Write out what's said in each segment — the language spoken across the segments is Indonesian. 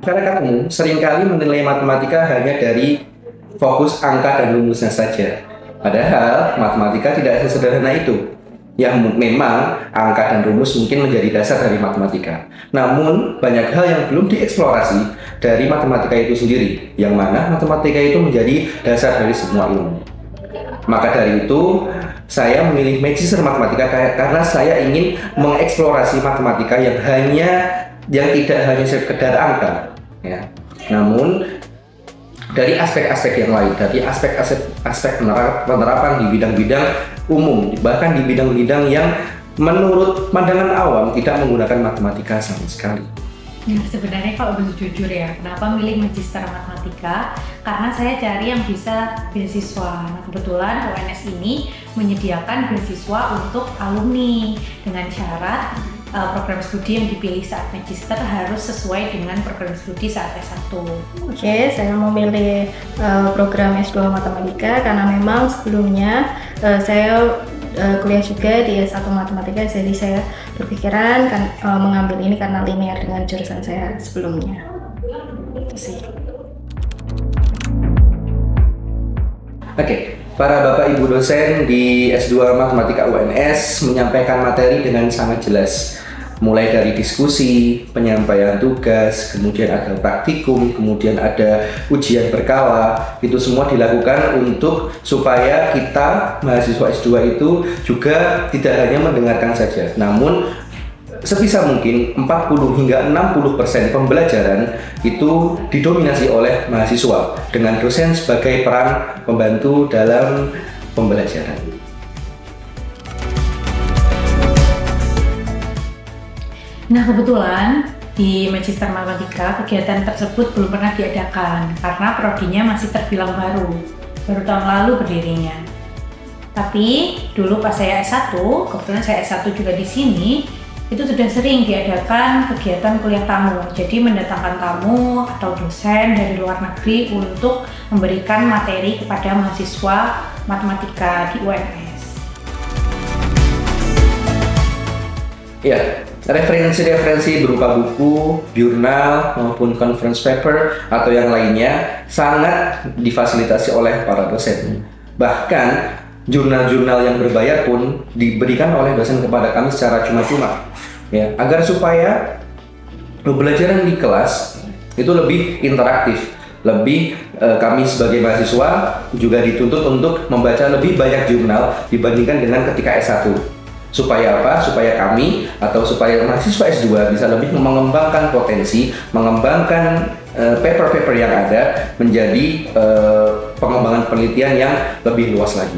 Masyarakat umum seringkali menilai matematika hanya dari fokus angka dan rumusnya saja. Padahal matematika tidak sesederhana itu. Yang memang angka dan rumus mungkin menjadi dasar dari matematika. Namun banyak hal yang belum dieksplorasi dari matematika itu sendiri, yang mana matematika itu menjadi dasar dari semua ilmu. Maka dari itu, saya memilih Magister Matematika karena saya ingin mengeksplorasi matematika yang tidak hanya sekedar angka, ya. Namun dari aspek-aspek yang lain, dari aspek penerapan di bidang-bidang umum, bahkan di bidang-bidang yang menurut pandangan awam tidak menggunakan matematika sama sekali. Nah, sebenarnya kalau boleh jujur ya, kenapa milih Magister Matematika? Karena saya cari yang bisa beasiswa. Nah, kebetulan UNS ini menyediakan beasiswa untuk alumni dengan syarat program studi yang dipilih saat Magister harus sesuai dengan program studi saat S1. Oke, saya memilih program S2 Matematika karena memang sebelumnya saya kuliah juga di S1 Matematika, jadi saya berpikiran mengambil ini karena linear dengan jurusan saya sebelumnya. Itu sih. Oke, para Bapak Ibu dosen di S2 Matematika UNS menyampaikan materi dengan sangat jelas. Mulai dari diskusi, penyampaian tugas, kemudian ada praktikum, kemudian ada ujian berkala. Itu semua dilakukan supaya kita mahasiswa S2 itu juga tidak hanya mendengarkan saja, namun sebisa mungkin 40 hingga 60% pembelajaran itu didominasi oleh mahasiswa dengan dosen sebagai peran pembantu dalam pembelajaran. Nah, kebetulan di Magister Matematika kegiatan tersebut belum pernah diadakan karena prodinya masih terbilang baru tahun lalu berdirinya. Tapi dulu pas saya S1, kebetulan saya S1 juga di sini, itu sudah sering diadakan kegiatan kuliah tamu. Jadi mendatangkan tamu atau dosen dari luar negeri untuk memberikan materi kepada mahasiswa matematika di UNS. Ya, referensi-referensi berupa buku, jurnal, maupun conference paper atau yang lainnya sangat difasilitasi oleh para dosen. Bahkan jurnal-jurnal yang berbayar pun diberikan oleh dosen kepada kami secara cuma-cuma, ya, agar supaya pembelajaran di kelas itu lebih interaktif. Kami sebagai mahasiswa juga dituntut untuk membaca lebih banyak jurnal dibandingkan dengan ketika S1. Supaya apa? Supaya kami atau supaya mahasiswa S2 bisa lebih mengembangkan potensi, mengembangkan paper-paper yang ada menjadi pengembangan penelitian yang lebih luas lagi.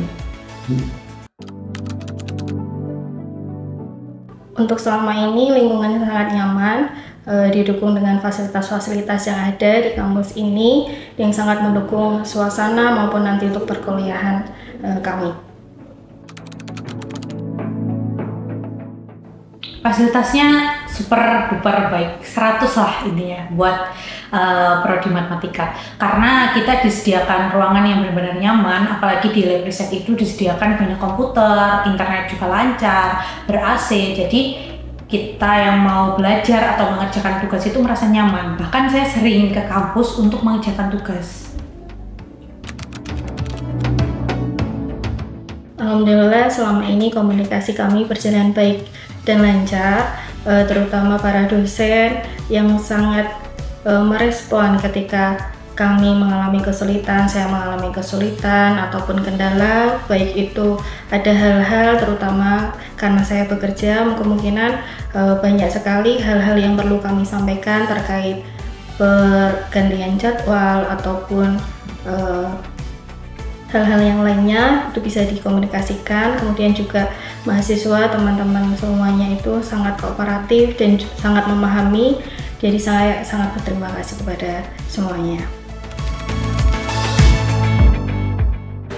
Untuk selama ini lingkungannya sangat nyaman, didukung dengan fasilitas-fasilitas yang ada di kampus ini yang sangat mendukung suasana maupun nanti untuk perkuliahan kami. Fasilitasnya super duper baik, 100 lah intinya buat prodi matematika, karena kita disediakan ruangan yang benar-benar nyaman, apalagi di lab riset itu disediakan banyak komputer, internet juga lancar, ber-AC, jadi kita yang mau belajar atau mengerjakan tugas itu merasa nyaman. Bahkan saya sering ke kampus untuk mengerjakan tugas. Alhamdulillah selama ini komunikasi kami berjalan baik dan lancar, terutama para dosen yang sangat merespon ketika kami mengalami kesulitan, saya mengalami kesulitan ataupun kendala, baik itu ada hal-hal terutama karena saya bekerja, kemungkinan banyak sekali hal-hal yang perlu kami sampaikan terkait pergantian jadwal ataupun hal-hal yang lainnya itu bisa dikomunikasikan. Kemudian juga mahasiswa, teman-teman semuanya itu sangat kooperatif dan sangat memahami, jadi saya sangat berterima kasih kepada semuanya.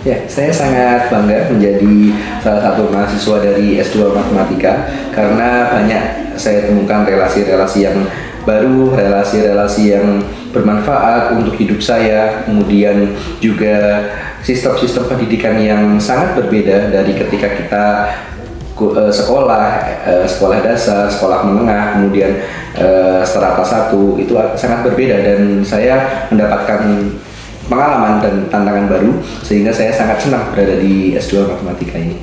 Ya, saya sangat bangga menjadi salah satu mahasiswa dari S2 Matematika karena banyak saya temukan relasi-relasi yang baru, relasi-relasi yang bermanfaat untuk hidup saya, kemudian juga sistem-sistem pendidikan yang sangat berbeda dari ketika kita sekolah dasar, sekolah menengah, kemudian strata 1 itu sangat berbeda, dan saya mendapatkan pengalaman dan tantangan baru sehingga saya sangat senang berada di S2 Matematika ini.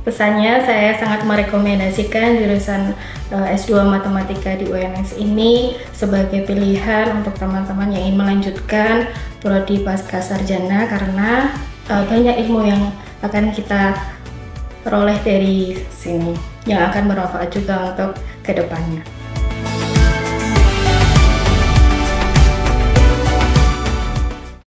Pesannya, saya sangat merekomendasikan jurusan S2 Matematika di UNS ini sebagai pilihan untuk teman-teman yang ingin melanjutkan prodi pasca sarjana, karena banyak ilmu yang akan kita peroleh dari sini yang akan bermanfaat juga untuk kedepannya.